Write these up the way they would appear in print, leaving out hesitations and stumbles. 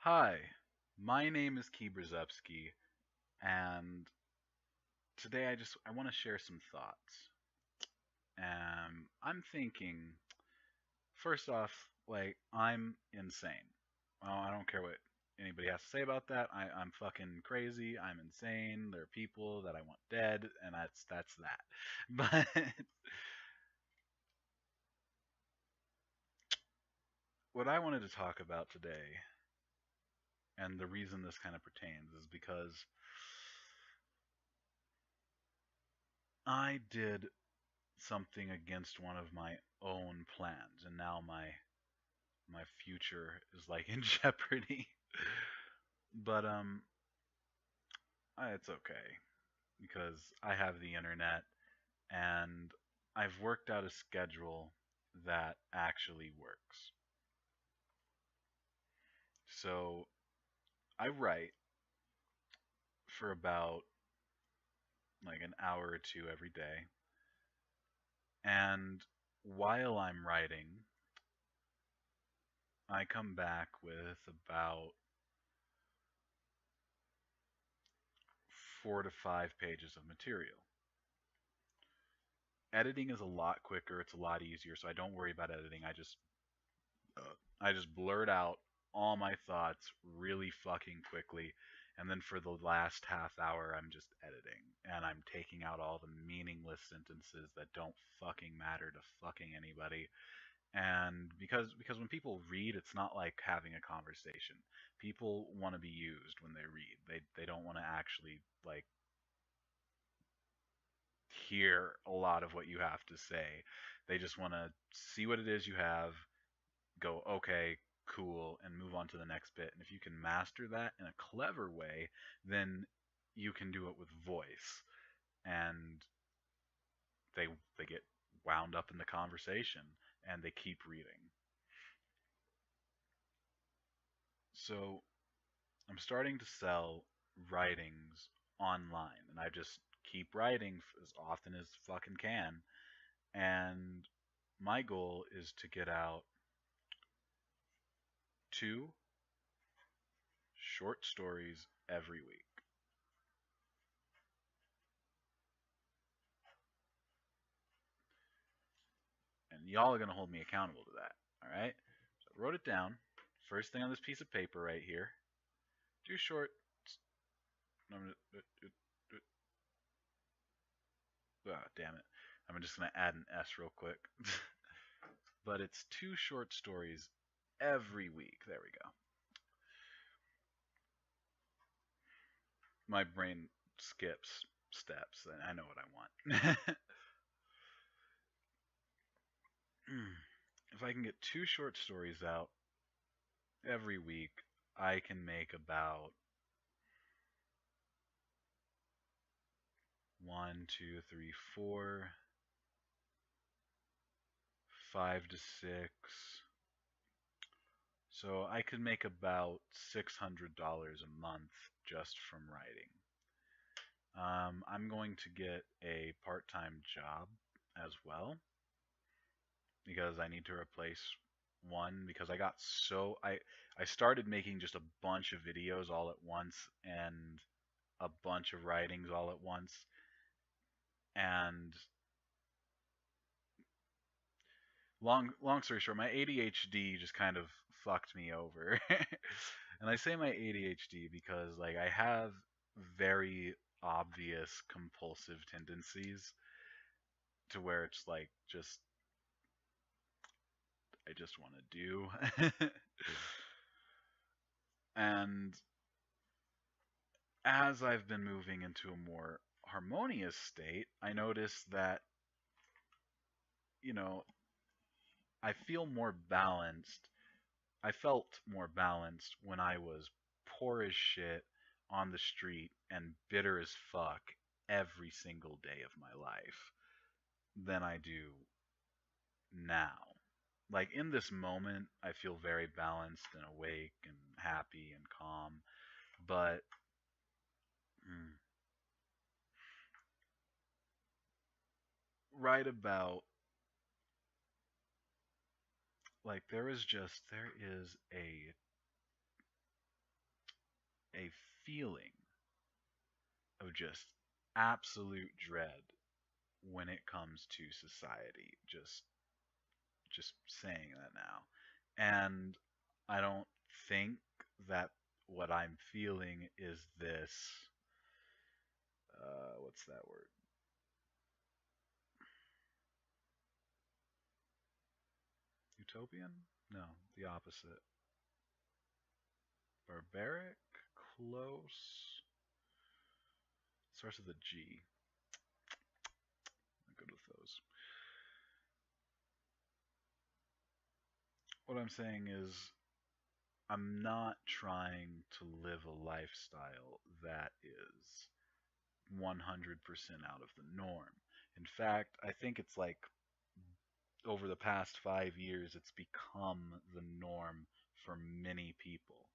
Hi, my name is Key Brzezepski, and today I want to share some thoughts. I'm thinking, first off, like I'm insane. Well, I don't care what anybody has to say about that. I'm fucking crazy. I'm insane. There are people that I want dead, and that's that. But what I wanted to talk about today, and the reason this kind of pertains, is because I did something against one of my own plans, and now my future is like in jeopardy. But it's okay because I have the internet and I've worked out a schedule that actually works. So I write for about like an hour or two every day, and while I'm writing, I come back with about 4 to 5 pages of material. Editing is a lot quicker. It's a lot easier, so I don't worry about editing. I just blurt out all my thoughts really fucking quickly, and then for the last half hour, I'm just editing, and I'm taking out all the meaningless sentences that don't fucking matter to fucking anybody. And because when people read, it's not like having a conversation. People want to be used when they read. They don't want to actually like hear a lot of what you have to say. They just want to see what it is you have, go, okay, cool, and move on to the next bit. And if you can master that in a clever way, then you can do it with voice. And they they get wound up in the conversation and they keep reading. So I'm starting to sell writings online, and I just keep writing as often as fucking can. And my goal is to get out two short stories every week. And y'all are going to hold me accountable to that. All right? So I wrote it down. First thing on this piece of paper right here. Two short. No, damn it. I'm just going to add an S real quick. But it's two short stories every week. There we go. My brain skips steps, and I know what I want. If I can get two short stories out every week, I can make about one, two, three, four, 5 to 6. So I could make about $600 a month just from writing. I'm going to get a part-time job as well because I need to replace one because I started making just a bunch of videos all at once and a bunch of writings all at once, and long story short, my ADHD just kind of fucked me over. And I say my ADHD because like I have very obvious compulsive tendencies to where it's like just I just want to do. And as I've been moving into a more harmonious state, I notice that, you know, I feel more balanced. I felt more balanced when I was poor as shit on the street and bitter as fuck every single day of my life than I do now. Like in this moment, I feel very balanced and awake and happy and calm. But mm, right about like there is a feeling of just absolute dread when it comes to society. Just saying that now. And I don't think that what I'm feeling is this what's that word? Utopian? No, the opposite. Barbaric? Close. Starts with a G. I'm good with those. What I'm saying is, I'm not trying to live a lifestyle that is 100% out of the norm. In fact, I think it's like over the past 5 years, it's become the norm for many people.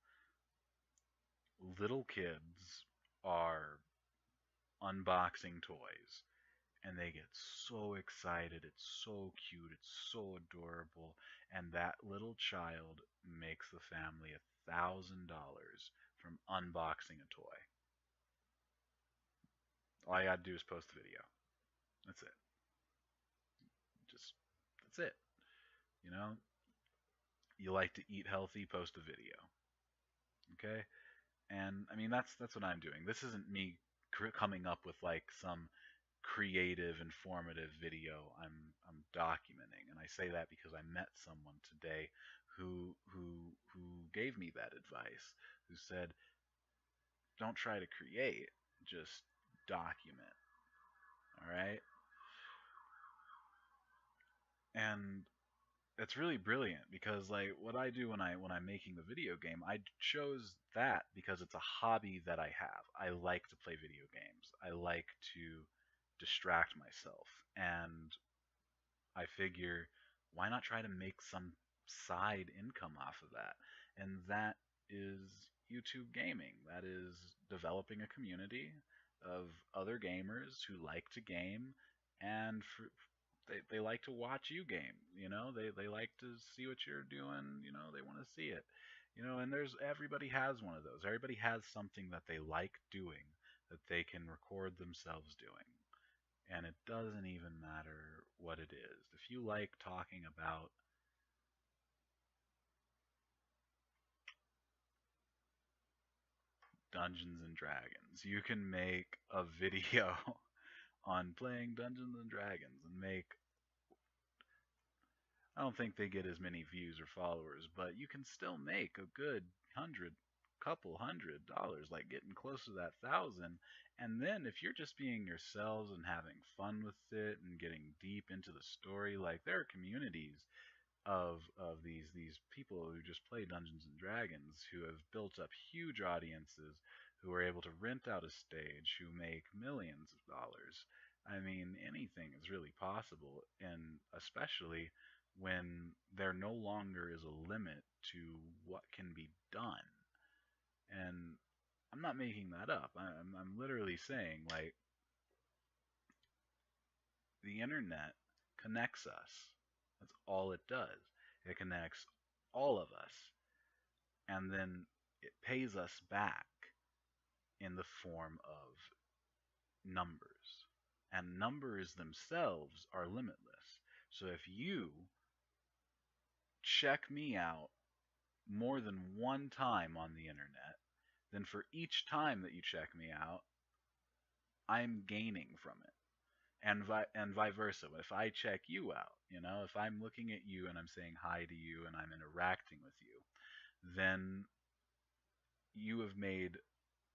Little kids are unboxing toys and they get so excited. It's so cute. It's so adorable. And that little child makes the family $1,000 from unboxing a toy. All I gotta do is post the video. That's it. Just that's it. You know, you like to eat healthy, post a video. Okay, and I mean that's what I'm doing. This isn't me coming up with like some creative, informative video. I'm documenting, and I say that because I met someone today who gave me that advice. Who said, "Don't try to create, just document." All right, and it's really brilliant because like what I do when I'm making the video game, I chose that because it's a hobby that I have. I like to play video games. I like to distract myself, and I figure why not try to make some side income off of that? And that is YouTube gaming. That is developing a community of other gamers who like to game and they like to watch you game. They like to see what you're doing. They want to see it. And there's everybody has one of those. Everybody has something that they like doing that they can record themselves doing. And it doesn't even matter what it is. If you like talking about Dungeons and Dragons, you can make a video on playing Dungeons and Dragons and make, I don't think they get as many views or followers, but you can still make a good couple $100, like getting close to that 1,000. And then if you're just being yourselves and having fun with it and getting deep into the story, like there are communities of these people who just play Dungeons and Dragons who have built up huge audiences, who are able to rent out a stage, who make millions of dollars. I mean, anything is really possible, and especially when there no longer is a limit to what can be done. And I'm not making that up. I'm literally saying, like, the internet connects us. That's all it does. It connects all of us. And then it pays us back in the form of numbers. And numbers themselves are limitless. So if you check me out more than one time on the internet, then for each time that you check me out, I'm gaining from it. And vice versa. If I check you out, if I'm looking at you and I'm saying hi to you and I'm interacting with you, then you have made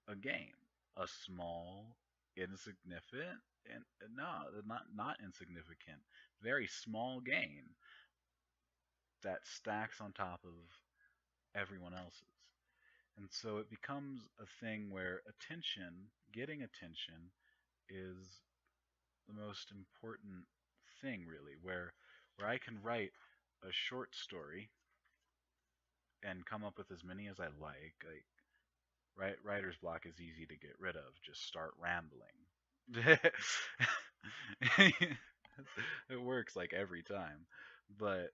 a gain, a small, insignificant, and no, not insignificant, very small gain that stacks on top of everyone else's. And so it becomes a thing where getting attention, is the most important thing, really, where I can write a short story and come up with as many as I like. Writer's block is easy to get rid of. Just start rambling. It works like every time. But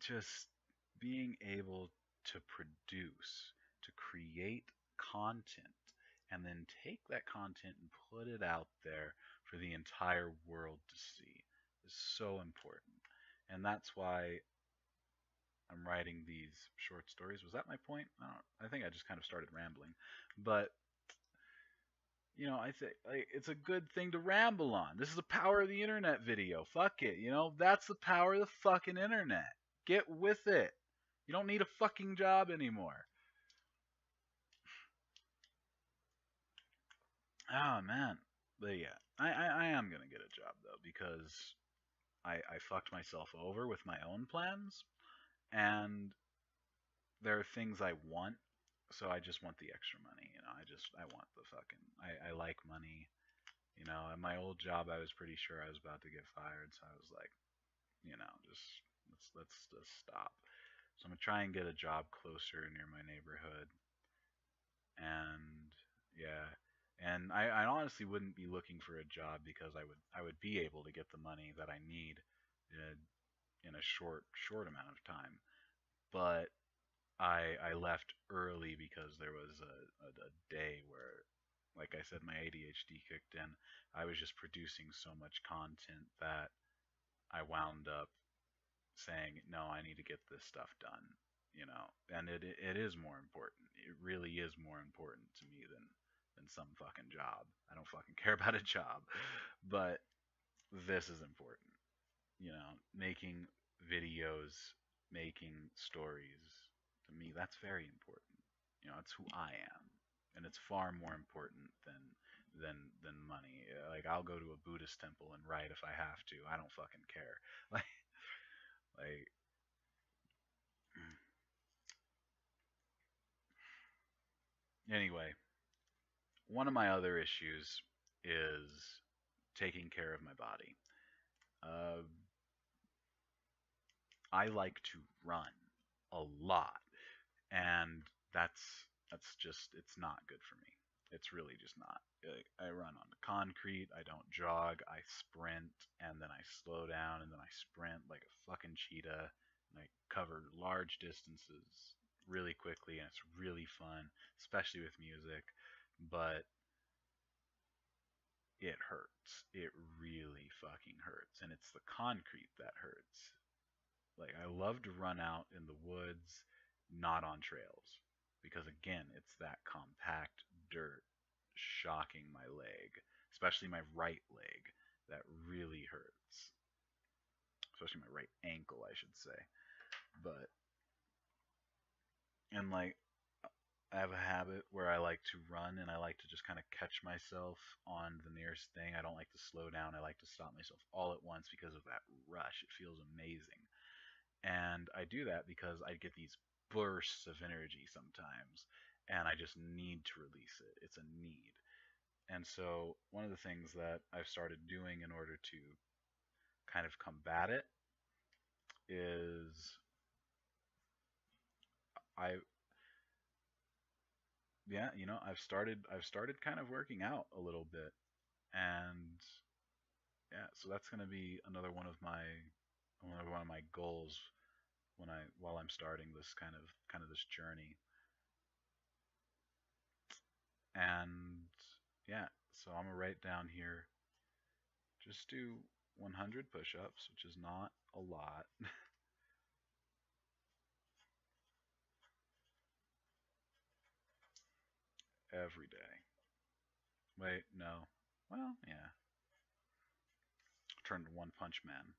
just being able to produce, to create content, and then take that content and put it out there for the entire world to see is so important. And that's why I'm writing these short stories. Was that my point? I think I just kind of started rambling. But I think like, it's a good thing to ramble on. This is the power of the internet video. Fuck it, that's the power of the fucking internet. Get with it. You don't need a fucking job anymore. Oh man, but yeah, I am gonna get a job though because I fucked myself over with my own plans, and there are things I want, so I just want the extra money. I want the fucking I like money. At my old job, I was pretty sure I was about to get fired, so I was like, just let's just stop. So I'm gonna try and get a job closer near my neighborhood, and yeah, and I honestly wouldn't be looking for a job because I would be able to get the money that I need in, in a short amount of time, but I left early because there was a day where, like I said, my ADHD kicked in. I was just producing so much content that I wound up saying, no, I need to get this stuff done, and it is more important. It really is more important to me than some fucking job. I don't fucking care about a job, but this is important. Making videos, making stories, to me, that's very important. It's who I am, and it's far more important than money. Like I'll go to a Buddhist temple and write if I have to. I don't fucking care. Like anyway, one of my other issues is taking care of my body. Uh, I like to run a lot, and that's just it's not good for me. It's really just not. I run on the concrete. I don't jog. I sprint, and then I slow down, and then I sprint like a fucking cheetah. And I cover large distances really quickly, and it's really fun, especially with music. But it hurts. It really fucking hurts, and it's the concrete that hurts. Like I love to run out in the woods, not on trails, because again, it's that compact dirt shocking my leg, especially my right leg, that really hurts. Especially my right ankle, I should say. But and like I have a habit where I like to run and I like to just kind of catch myself on the nearest thing. I don't like to slow down. I like to stop myself all at once because of that rush. It feels amazing. And I do that because I get these bursts of energy sometimes, and I just need to release it. It's a need. And so, one of the things that I've started doing in order to kind of combat it is I, yeah, I've started kind of working out a little bit, and yeah, so that's going to be another one of my goals while I'm starting this kind of this journey. And yeah, so I'm gonna write down here, just do 100 push-ups, which is not a lot, every day. Wait, no. Well, yeah. Turned One Punch Man.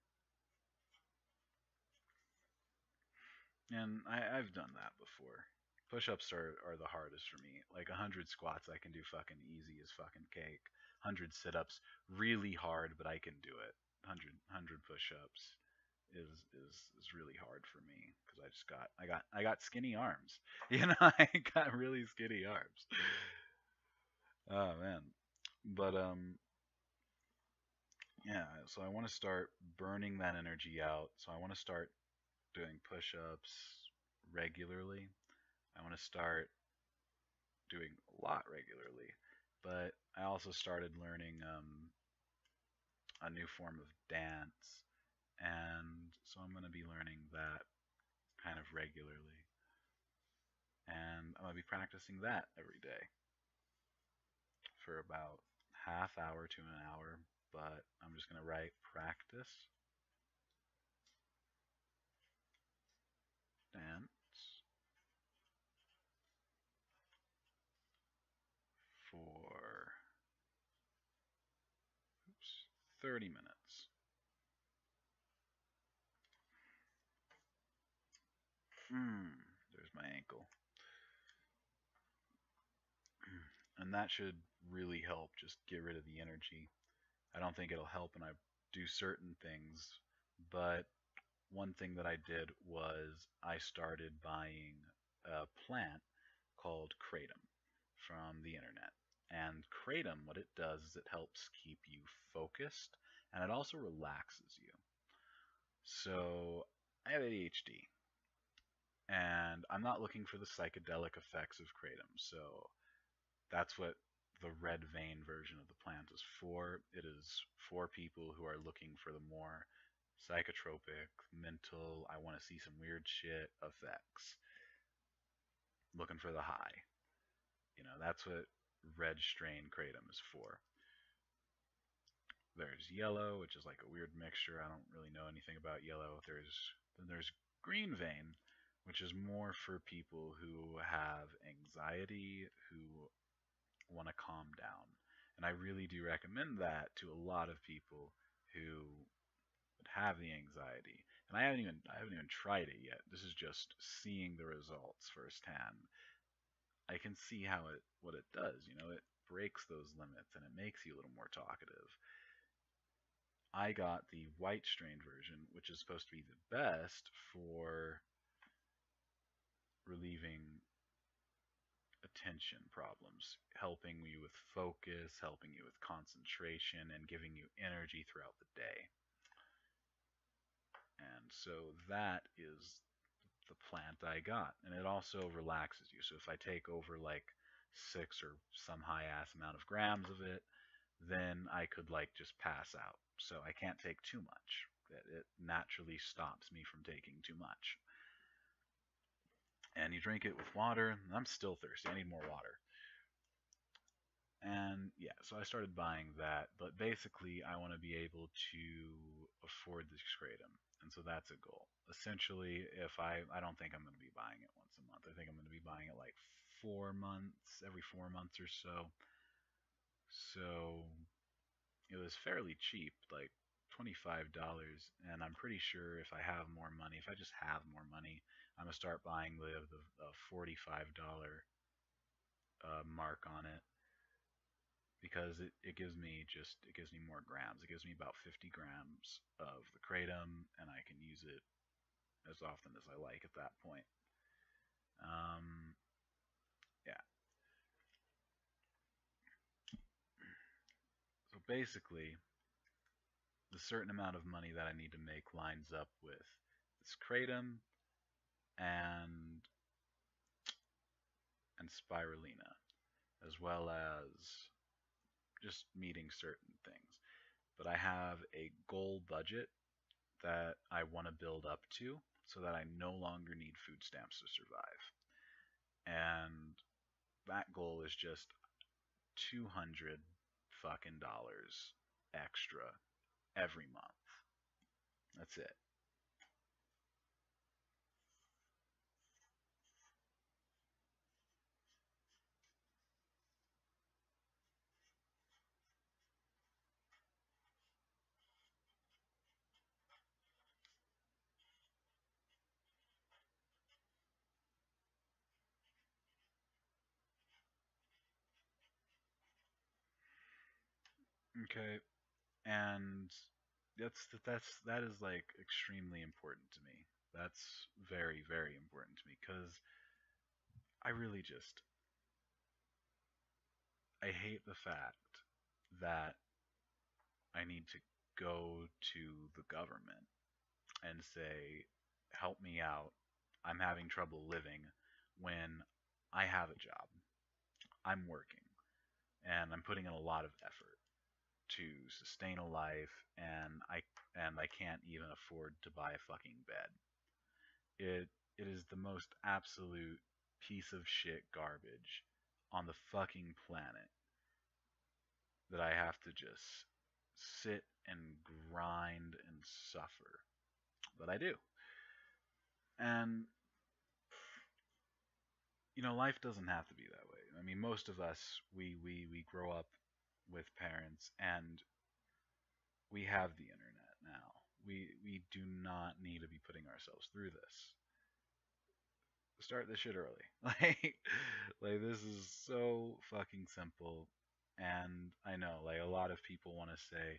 And I've done that before. Push-ups are the hardest for me. Like 100 squats, I can do fucking easy as fucking cake. 100 sit-ups, really hard, but I can do it. 100 push-ups is really hard for me because I got skinny arms. I got really skinny arms. Oh man. But yeah, so I want to start burning that energy out. So I want to start doing push-ups regularly. I want to start doing a lot regularly. But I also started learning a new form of dance, and so I'm going to be learning that kind of regularly. And I'm going to be practicing that every day for about half hour to an hour. But I'm just going to write practice dance for oops, 30 minutes. There's my ankle. And that should really help just get rid of the energy. I don't think it'll help when I do certain things, but one thing that I did was I started buying a plant called Kratom from the internet. And Kratom, what it does is it helps keep you focused and it also relaxes you. So I have ADHD and I'm not looking for the psychedelic effects of Kratom. So that's what the red vein version of the plant is for. It is for people who are looking for the more psychotropic, mental, I want to see some weird shit effects. Looking for the high. That's what red strain kratom is for. There's yellow, which is like a weird mixture. I don't really know anything about yellow. Then there's green vein, which is more for people who have anxiety, who want to calm down. And I really do recommend that to a lot of people who would have the anxiety. And I haven't even tried it yet. This is just seeing the results firsthand. I can see what it does. It breaks those limits and it makes you a little more talkative. I got the white strain version, which is supposed to be the best for relieving attention problems, helping you with focus, helping you with concentration, and giving you energy throughout the day. And so that is the plant I got. And it also relaxes you. So if I take over like 6 or some high ass amount of grams of it, then I could like just pass out. So I can't take too much. It naturally stops me from taking too much. And you drink it with water. And I'm still thirsty. I need more water. And yeah, so I started buying that, but basically I want to be able to afford this kratom. And so that's a goal. Essentially, if I don't think I'm going to be buying it once a month. I think I'm going to be buying it like 4 months, every 4 months or so. So it was fairly cheap, like $25, and I'm pretty sure if I have more money, if I just have more money, I'm gonna start buying the $45 mark on it because it gives me more grams. It gives me about 50 grams of the kratom, and I can use it as often as I like at that point. Um, yeah. So basically, the certain amount of money that I need to make lines up with this kratom and spirulina, as well as just meeting certain things. But I have a goal budget that I want to build up to so that I no longer need food stamps to survive. And that goal is just 200 fucking dollars extra every month. That's it. Okay, and that is like extremely important to me. That's very very important to me because I really just I hate the fact that I need to go to the government and say, help me out. I'm having trouble living when I have a job. I'm working and I'm putting in a lot of effort to sustain a life and I can't even afford to buy a fucking bed. It it is the most absolute. piece of shit garbage on the fucking planet that I have to just sit and grind and suffer. But I do. And, life doesn't have to be that way. I mean, most of us, we grow up with parents and we have the internet now. We do not need to be putting ourselves through this. Start this shit early. Like this is so fucking simple. And I know, like a lot of people want to say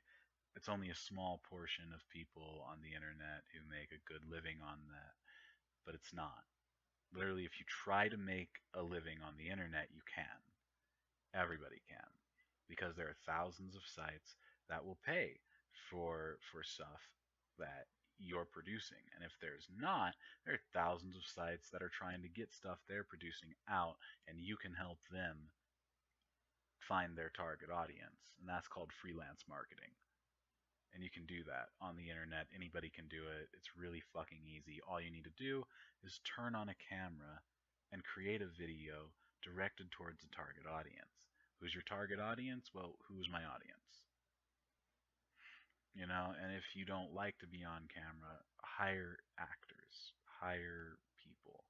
it's only a small portion of people on the internet who make a good living on that, but it's not. Literally, if you try to make a living on the internet, you can. Everybody can, because there are thousands of sites that will pay for stuff that you're producing. And if there's not, there are thousands of sites that are trying to get stuff they're producing out, and you can help them find their target audience. And that's called freelance marketing. And you can do that on the internet. Anybody can do it. It's really fucking easy. All you need to do is turn on a camera and create a video directed towards a target audience. Who's your target audience? Well, who's my audience? And if you don't like to be on camera, hire actors, hire people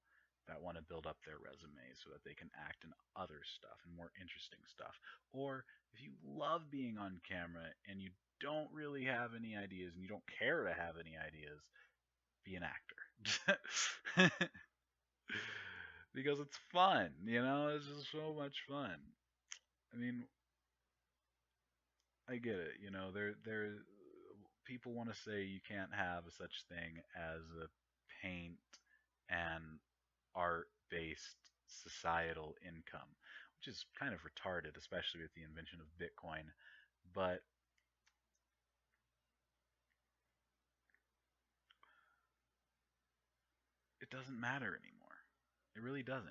that want to build up their resume so that they can act in other stuff and more interesting stuff. Or if you love being on camera and you don't really have any ideas and you don't care to have any ideas, be an actor. Because it's fun, it's just so much fun. I mean, I get it, there people want to say you can't have a such thing as a paint and art based societal income, which is kind of retarded, especially with the invention of Bitcoin. But it doesn't matter anymore. It really doesn't.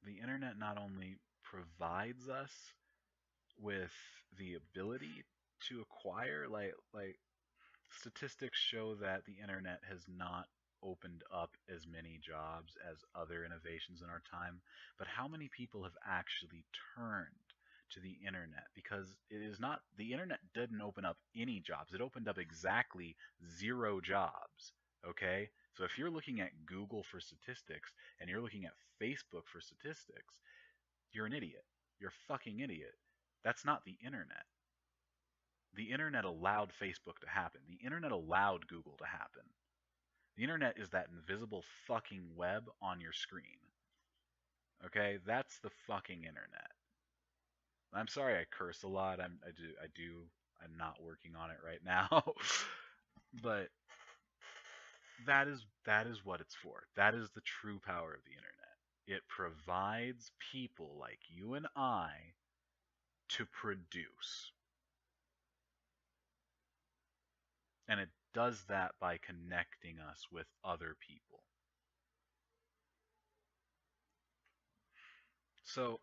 The internet not only provides us with the ability to acquire, like statistics show that the internet has not opened up as many jobs as other innovations in our time, but how many people have actually turned to the internet? Because it is not, the internet didn't open up any jobs. It opened up exactly 0 jobs. Okay? So if you're looking at Google for statistics and you're looking at Facebook for statistics, you're an idiot. You're a fucking idiot. That's not the internet. The internet allowed Facebook to happen. The internet allowed Google to happen. The internet is that invisible fucking web on your screen. Okay? That's the fucking internet. I'm sorry I curse a lot. I'm not working on it right now. But that is what it's for. That is the true power of the internet. It provides people like you and I to produce. And it does that by connecting us with other people. So,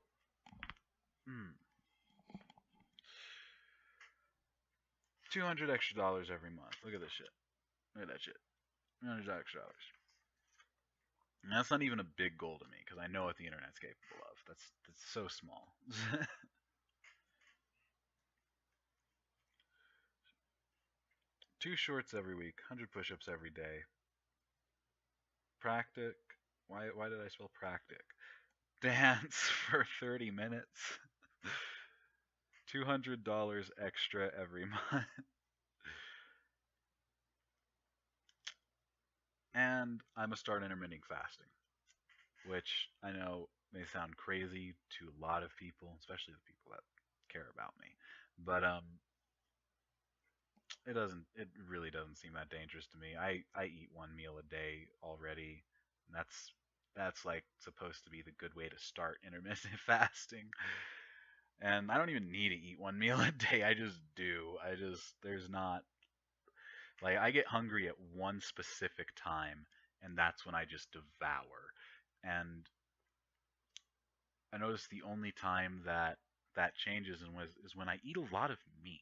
$200 extra every month. Look at this shit. Look at that shit. $200 extra. And that's not even a big goal to me because I know what the internet's capable of. That's so small. 2 shorts every week, 100 push-ups every day. Practic. Why did I spell practic? Dance for 30 minutes. $200 extra every month. And I'm gonna start intermittent fasting, which I know may sound crazy to a lot of people, especially the people that care about me. But it really doesn't seem that dangerous to me. I eat 1 meal a day already, and that's like supposed to be the good way to start intermittent fasting. And I don't even need to eat 1 meal a day. I just do. There's not, like, I get hungry at one specific time, and that's when I just devour. And I notice the only time that changes is when I eat a lot of meat.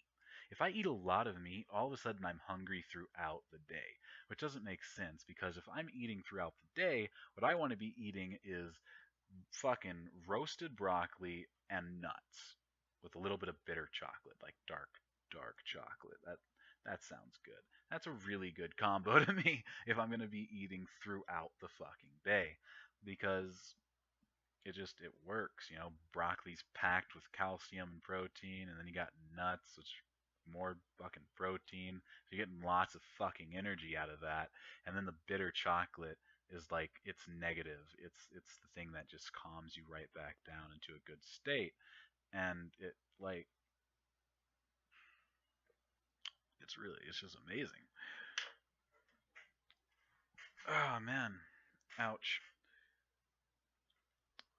If I eat a lot of meat, all of a sudden I'm hungry throughout the day, which doesn't make sense because if I'm eating throughout the day, what I want to be eating is fucking roasted broccoli and nuts with a little bit of bitter chocolate, like dark chocolate. That sounds good. That's a really good combo to me if I'm gonna be eating throughout the fucking day, because it works. You know, broccoli's packed with calcium and protein, and then you got nuts, which more fucking protein. So you're getting lots of fucking energy out of that. And then the bitter chocolate is like it's negative. It's the thing that just calms you right back down into a good state. And it's just amazing. Oh man. Ouch.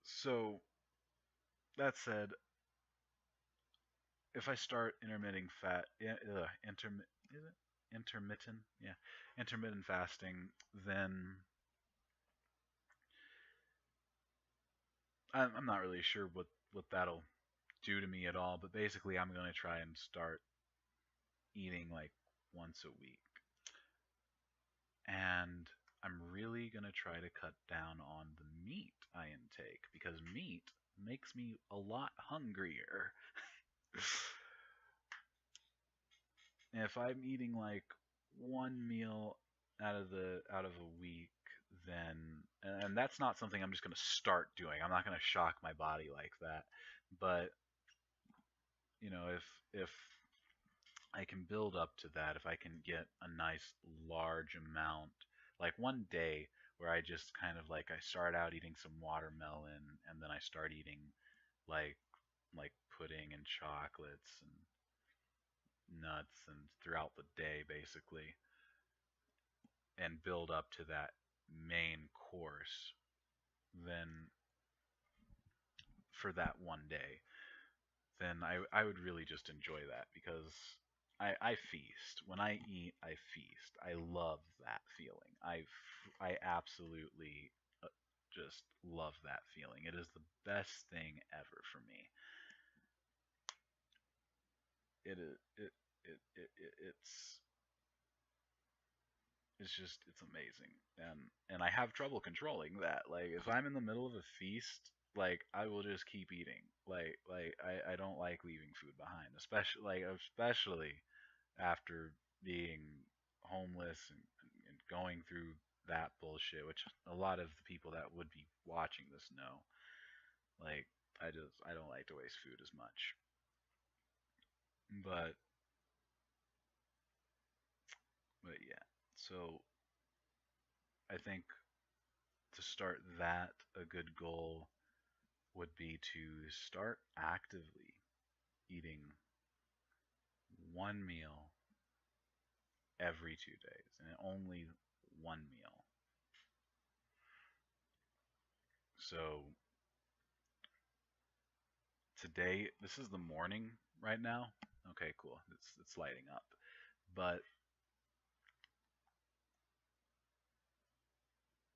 So that said, if I start intermittent fat, is it intermittent? Yeah, intermittent fasting, then I'm not really sure what that'll do to me at all. But basically, I'm gonna try and start eating like once a week, and I'm really gonna try to cut down on the meat I intake because meat makes me a lot hungrier. If I'm eating like one meal out of a week, then and that's not something I'm just gonna start doing. I'm not gonna shock my body like that. But you know, if I can build up to that, if I can get a nice large amount, like one day where I just kind of like I start out eating some watermelon and then I start eating like like pudding and chocolates and nuts and throughout the day basically and build up to that main course, then for that one day, then I would really just enjoy that because I feast. When I eat, I feast. I love that feeling. I absolutely just love that feeling. It is the best thing ever for me. It is it's just it's amazing, and I have trouble controlling that. Like if I'm in the middle of a feast, like I will just keep eating. I don't like leaving food behind, especially after being homeless and going through that bullshit, which a lot of the people that would be watching this know. Like I don't like to waste food as much, but yeah. So I think to start that, a good goal would be to start actively eating one meal every 2 days and only one meal. So today, this is the morning right now. Okay, cool. It's lighting up. But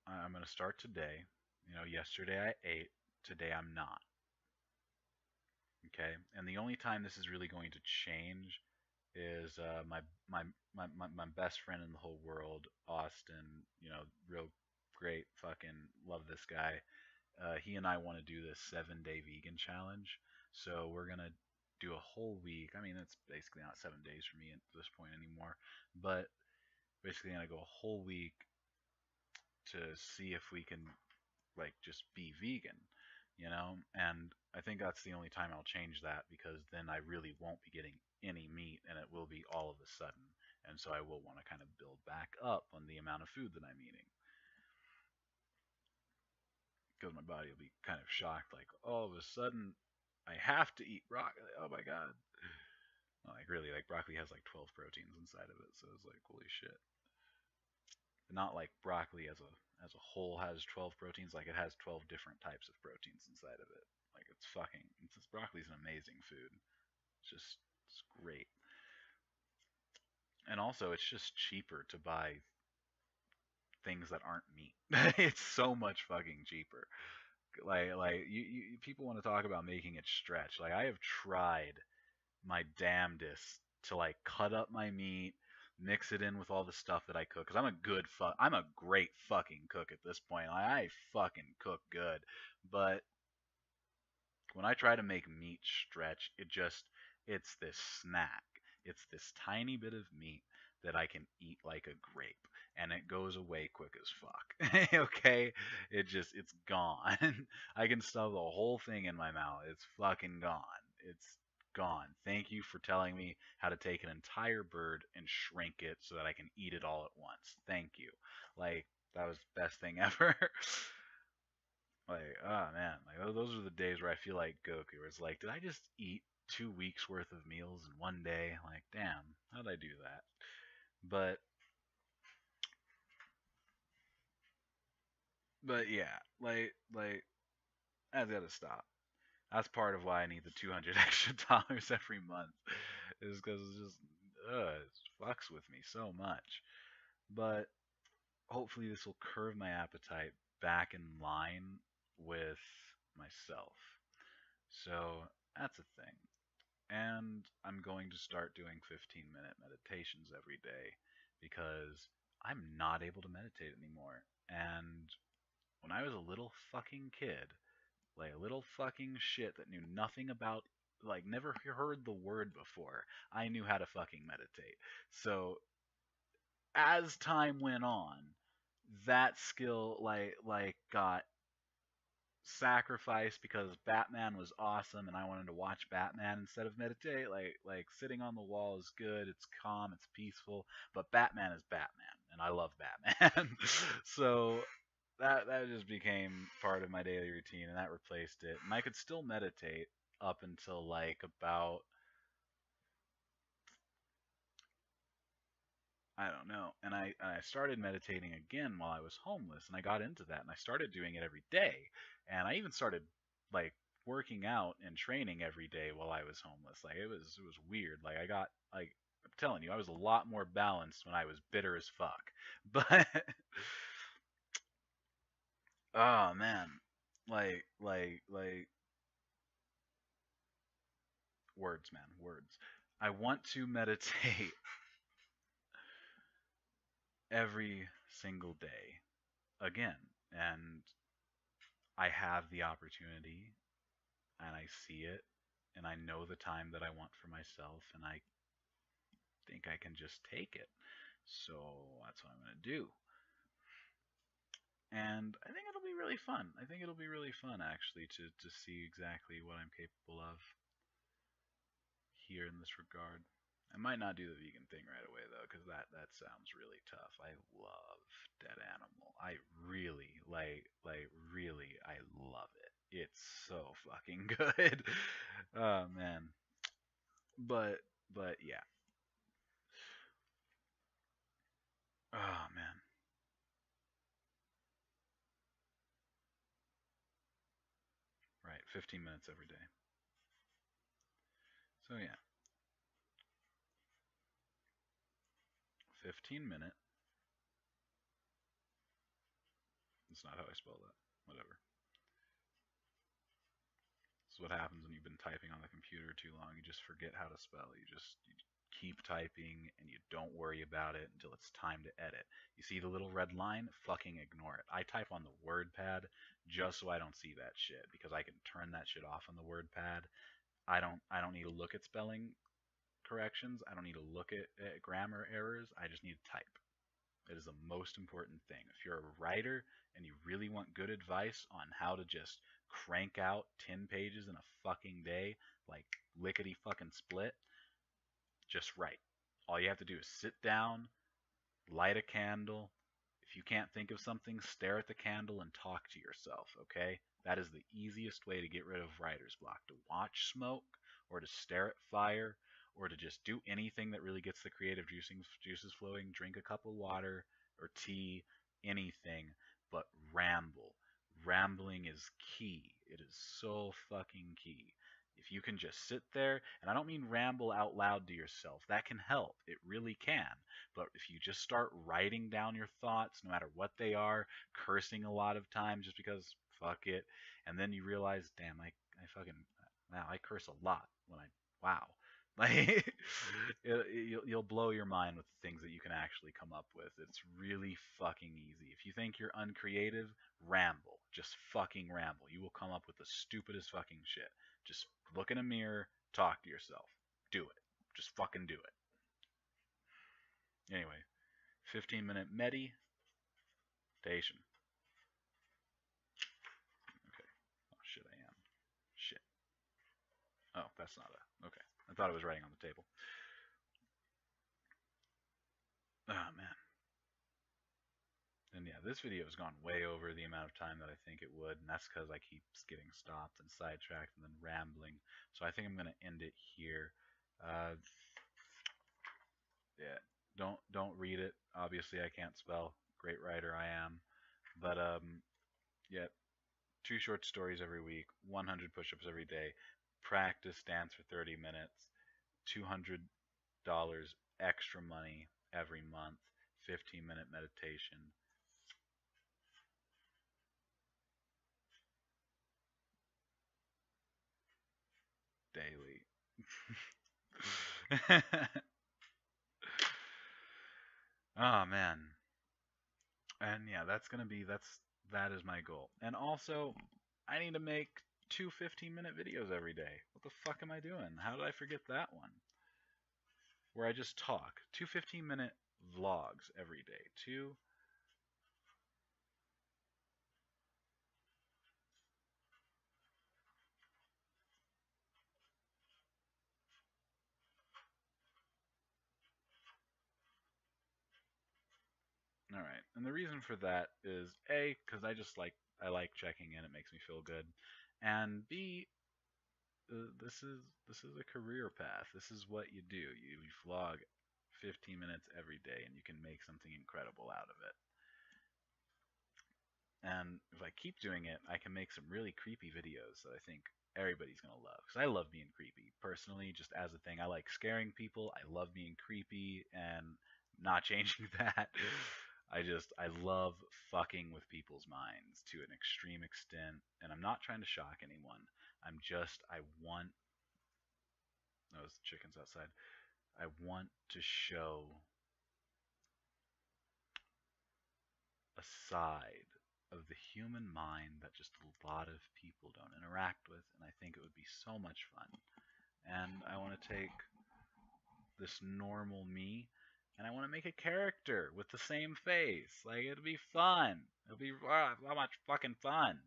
I'm going to start today. You know, yesterday I ate, today I'm not. Okay? And the only time this is really going to change is my best friend in the whole world, Austin. You know, real great, fucking love this guy. He and I want to do this 7 day vegan challenge. So we're gonna do a whole week. I mean, it's basically not 7 days for me at this point anymore, but basically gonna go a whole week to see if we can like just be vegan, you know? And I think that's the only time I'll change that because then I really won't be getting any meat and it will be all of a sudden. And so I will want to kind of build back up on the amount of food that I'm eating because my body will be kind of shocked, like all of a sudden I have to eat broccoli. Oh my god! Like really, like broccoli has like 12 proteins inside of it, so it's like holy shit. Not like broccoli as a whole has 12 proteins, like it has 12 different types of proteins inside of it. Like broccoli's an amazing food. It's great, and also it's just cheaper to buy things that aren't meat. It's so much fucking cheaper. You people want to talk about making it stretch. Like I have tried my damnedest to like cut up my meat, mix it in with all the stuff that I cook. Cause I'm a great fucking cook at this point. I fucking cook good, but when I try to make meat stretch, it's this snack. It's this tiny bit of meat that I can eat like a grape, and it goes away quick as fuck. Okay? It's gone. I can stuff the whole thing in my mouth. It's fucking gone. It's gone. Thank you for telling me how to take an entire bird and shrink it so that I can eat it all at once. Thank you. Like, that was the best thing ever. Like, oh man, like those are the days where I feel like Goku, where it's like, did I just eat 2 weeks worth of meals in one day? Like, damn, how'd I do that? But, yeah, like, I gotta stop. That's part of why I need the 200 extra dollars every month, is because it's just, it fucks with me so much. But hopefully, this will curve my appetite back in line with myself. So that's a thing. And I'm going to start doing 15-minute meditations every day because I'm not able to meditate anymore. And when I was a little fucking kid, like a little fucking shit that knew nothing about, like, never heard the word before, I knew how to fucking meditate. So as time went on, that skill got sacrifice because Batman was awesome and I wanted to watch Batman instead of meditate. Like sitting on the wall is good, it's calm, it's peaceful, but Batman is Batman and I love Batman. So that just became part of my daily routine and that replaced it. And I could still meditate up until like about, I don't know. And I started meditating again while I was homeless, and I got into that, and I started doing it every day, and I even started like working out and training every day while I was homeless. Like it was weird. Like I got like I'm telling you, I was a lot more balanced when I was bitter as fuck. But oh man, like words, man, words. I want to meditate every single day again, and I have the opportunity and I see it and I know the time that I want for myself and I think I can just take it. So that's what I'm going to do. And I think it'll be really fun. I think it'll be really fun actually to see exactly what I'm capable of here in this regard. I might not do the vegan thing right away though, because that sounds really tough. I love Dead Animal. I really really I love it. It's so fucking good. Oh man. But yeah. Oh man. Right. 15 minutes every day. So yeah. 15-minute. That's not how I spell that. Whatever. This is what happens when you've been typing on the computer too long. You just forget how to spell. You keep typing and you don't worry about it until it's time to edit. You see the little red line? Fucking ignore it. I type on the WordPad just so I don't see that shit because I can turn that shit off on the WordPad. I don't need to look at spelling corrections. I don't need to look at grammar errors. I just need to type. It is the most important thing. If you're a writer and you really want good advice on how to just crank out 10 pages in a fucking day, like lickety fucking split, just write. All you have to do is sit down, light a candle. If you can't think of something, stare at the candle and talk to yourself, okay? That is the easiest way to get rid of writer's block, to watch smoke or to stare at fire or to just do anything that really gets the creative juices flowing. Drink a cup of water or tea, anything, but ramble. Rambling is key. It is so fucking key. If you can just sit there, and I don't mean ramble out loud to yourself, that can help. It really can. But if you just start writing down your thoughts, no matter what they are, cursing a lot of times just because fuck it, and then you realize, damn, I fucking, wow, I curse a lot when I, wow. Like you'll blow your mind with the things that you can actually come up with. It's really fucking easy. If you think you're uncreative, ramble. Just fucking ramble. You will come up with the stupidest fucking shit. Just look in a mirror, talk to yourself. Do it. Just fucking do it. Anyway, 15-minute meditation. Okay. Oh shit, I am. Shit. Oh, that's not a. Okay. I thought it was writing on the table. Oh man. And yeah, this video has gone way over the amount of time that I think it would, and that's because I keep getting stopped and sidetracked and then rambling. So I think I'm gonna end it here. Uh, yeah, don't read it. Obviously, I can't spell. Great writer I am, but yeah, 2 short stories every week, 100 push-ups every day, practice dance for 30 minutes, $200 extra money every month, 15-minute meditation daily. Oh man. And yeah, that is my goal. And also, I need to make two 15-minute videos every day. What the fuck am I doing? How did I forget that one? Where I just talk. Two 15-minute vlogs every day. Two. All right. And the reason for that is A, because I like checking in. It makes me feel good. And B, this is a career path. This is what you do. You vlog 15 minutes every day, and you can make something incredible out of it. And if I keep doing it, I can make some really creepy videos that I think everybody's gonna love. Because I love being creepy personally, just as a thing. I like scaring people. I love being creepy, and not changing that. I love fucking with people's minds to an extreme extent, and I'm not trying to shock anyone. I want those chickens outside. I want to show a side of the human mind that just a lot of people don't interact with, and I think it would be so much fun. And I want to take this normal me and I want to make a character with the same face. Like, it'll be fun. It'll be so much fucking fun.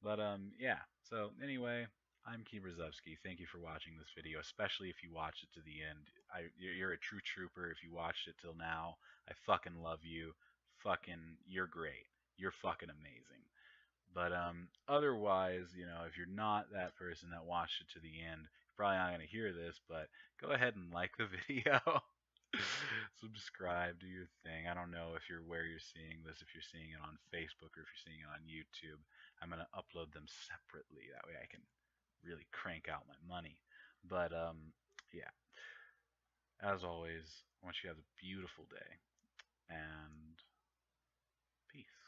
But yeah. So anyway, I'm Keith Brzezowski. Thank you for watching this video, especially if you watched it to the end. You're a true trooper if you watched it till now. I fucking love you. Fucking, you're great. You're fucking amazing. But otherwise, if you're not that person that watched it to the end, you're probably not gonna hear this. But go ahead and like the video. Subscribe, do your thing. I don't know if you're where you're seeing this, if you're seeing it on Facebook or if you're seeing it on YouTube. I'm gonna upload them separately. That way I can really crank out my money. But yeah. As always, I want you to have a beautiful day and peace.